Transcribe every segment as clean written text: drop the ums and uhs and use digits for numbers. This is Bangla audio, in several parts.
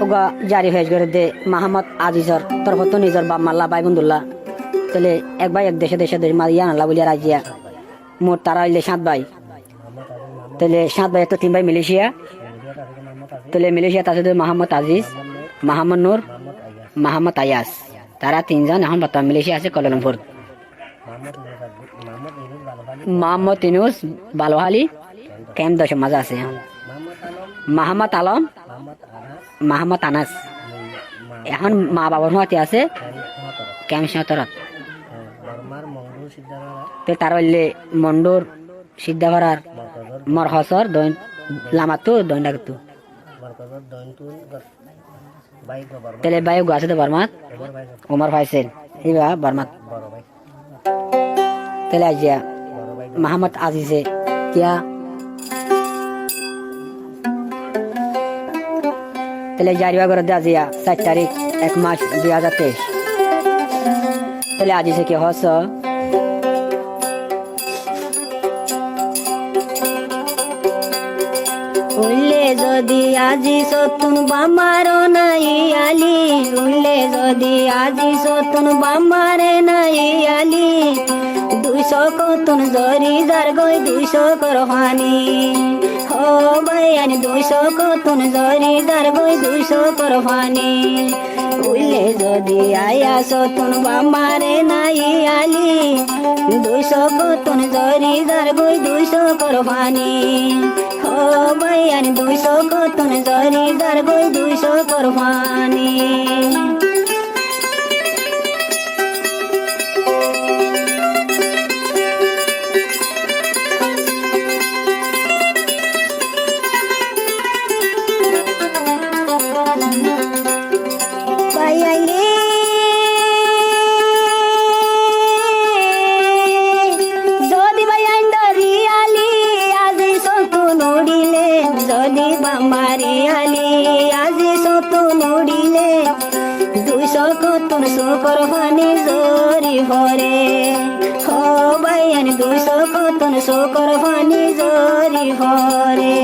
ওগা জারি হয়ে করে দে মাহমদ আজিজর তরফত নিজর বাপ মাল্লা ভাই বন্ধুল্লাহ তাহলে এক ভাই এক দেশে দেশে মারিয়া নাল্লা বলিয়া রাজিয়া মোট তারা হইলে 7 ভাই তাহলে 7 ভাই তো 3 ভাই মালয়েশিয়া তাহলে মালয়েশিয়া তাছে মাহমদ আজিজ মাহমদ নূর মাহমদ আয়াস তারা 3 জন এখন বর্তমান মালয়েশিয়া আছে কুয়ালালামপুর মাহমদ ইনুস বালোহালি ক্যাম্প 10 মাঝে আছে মাহমদ আলম মাহমদ আনাস এখন মা বাবার হাতে আছে ক্যাম্প সতরত তো তার হইলে মন্ডুর সিদ্ধাভাড়ার মরহসর লামাতো দৈন্ডাগতু তেলে বাই গাছে তো বর্মাত উমর ফাইসেন এইবা বর্মাত তেলে আজিয়া মাহমদ আজিজে কিয়া তেলে জারিয়া করে দে আজিয়া 4 তারিখ 1 মাস 2023 তেলে আজিজে কি হস উল্লে যদি আজি সতুন বামারো নাই আলি উল্লে যদি আজি সতুন বামারে নাই আলি 200 কতুন জরি জার গই 200 করহানি ও বাইয়ানি 200 কতুন জরি জার গই 200 করহানি উল্লে যদি আয়া সতুন বামারে নাই আলি 200 কতুন জরি জার গই 200 করহানি ও বাইয়ানি 200 কতুন জরি জার গই 200 করহানি বামারি আলি আজি সতুন উড়িলে 200 কতুন সুকর হানি জরি হরে ও বাইয়ানি 200 কতুন সুকর হানি জরি হরে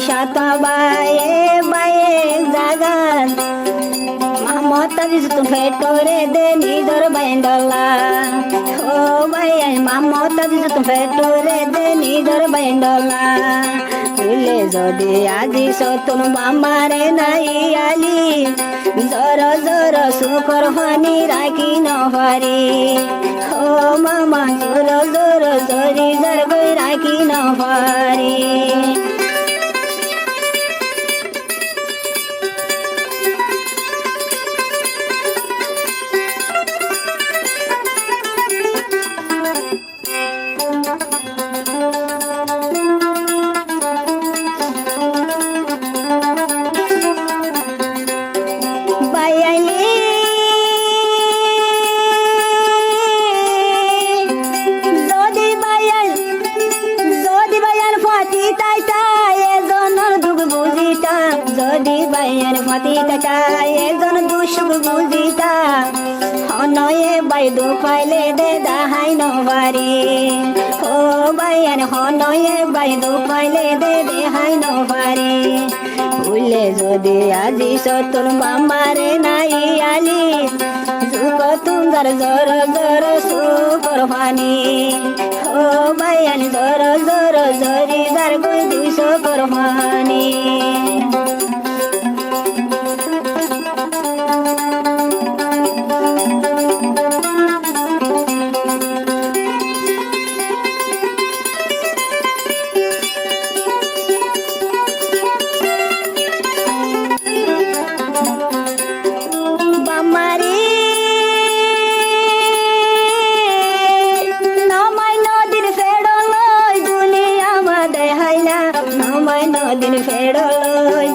সাতা বায়ে বায়ে জাগান মাহমদ আজিজ তু ফেটরে দে নিজর বাইন্ডলা ও বায়ে মাহমদ আজিজ তু ফেটরে দে নিজর বাইন্ডলা উলে যদি আজি সতুন বামারে নাই আলি জর জর সুকর হানি রাখি নহরি ও মামা জর জর জরি জর গই রাখি নহরি যদি বাইয়ের ফাতিটা চাই এজন দুশুক বুঝিতা হনয়ে বাই দু পাইলে দে দাহাই নবারি ও বাইয়ের হনয়ে বাই দু পাইলে দে দেহাই নবারি উলে যদি আজি সতুন বামারে নাই আলি যুগ তুঙ্গার জর জর সুকর পানি ও বাইয়ানি জর জর জরি জার গই 200 করহানি দিন ফেরল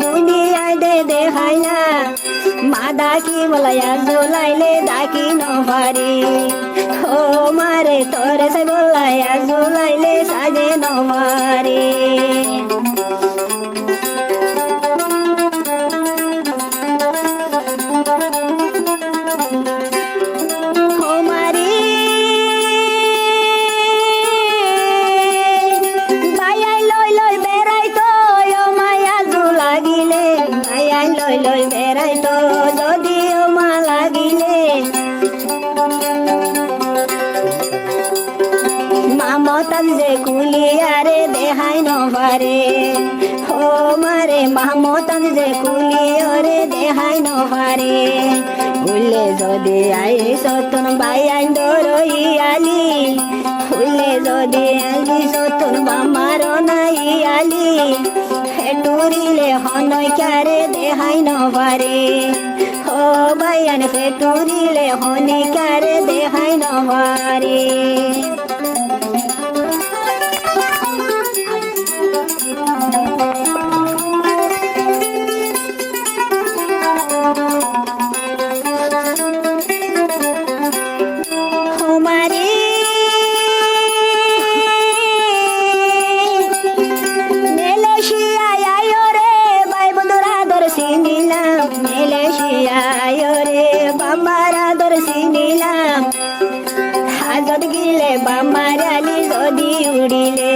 বলাইয়া জুলাইলে ডাকি নভারি ও মারে তোরে সে বলাইয়া জুলাইলে সাজে নভারি লই বেড়াই তো যদিও মা লাগিলে মামতাজ যে কুলিয়ারে দেহাই নভারে ও মারে মামতাজ যে কুলিয়রে দেহাই নভারে উল্লে যদি আই সতন বাই আইন দরই আলি উল্লে যদি আলি সতন বামার নাই আলি ফেটুরিলে হনই ক্যারে দেহাই নভারে ও বাইয়ান ফেটুরিলে হনি ক্যারে দেহাই নভারে হাজত গিলে বামারালি যদি উড়িলে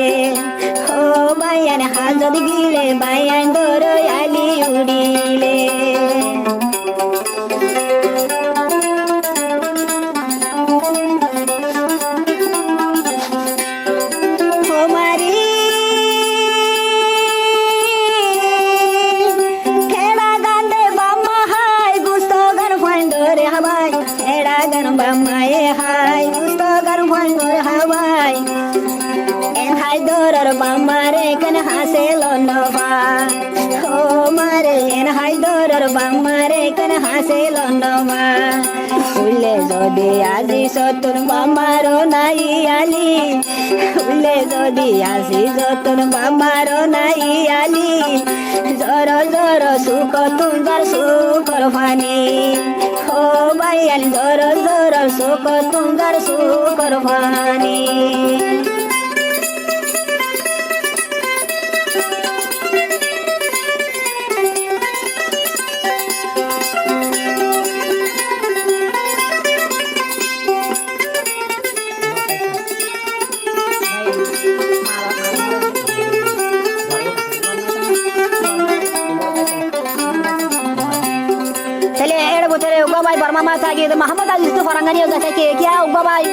ও বাইয়ান হাজত গিলে বাইয়ান দরয়ালি উড়িলে Bamaye hai ustogar bhangor hawai en hai dorar bamare kan haselo nova o mare en hai dorar bamare kan haselo nova ulle jodi aji sotun bamaro nai ali ulle jodi aji sotun bamaro nai ali joro joro sukho tungar sukhor bhani o bayan joro joro sukho tungar sukhor bhani Ubabai Barma Tagi, the Muhammad Ali to Farangani of the Take, yeah, Ubabai.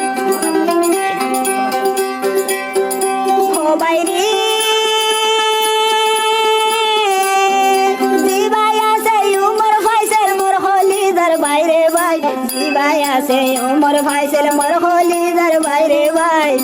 Oh, by Zibaya say, Umar Faisal, more holy, the Baire by Zibaya say, Umar Faisal, more holy, the Baire by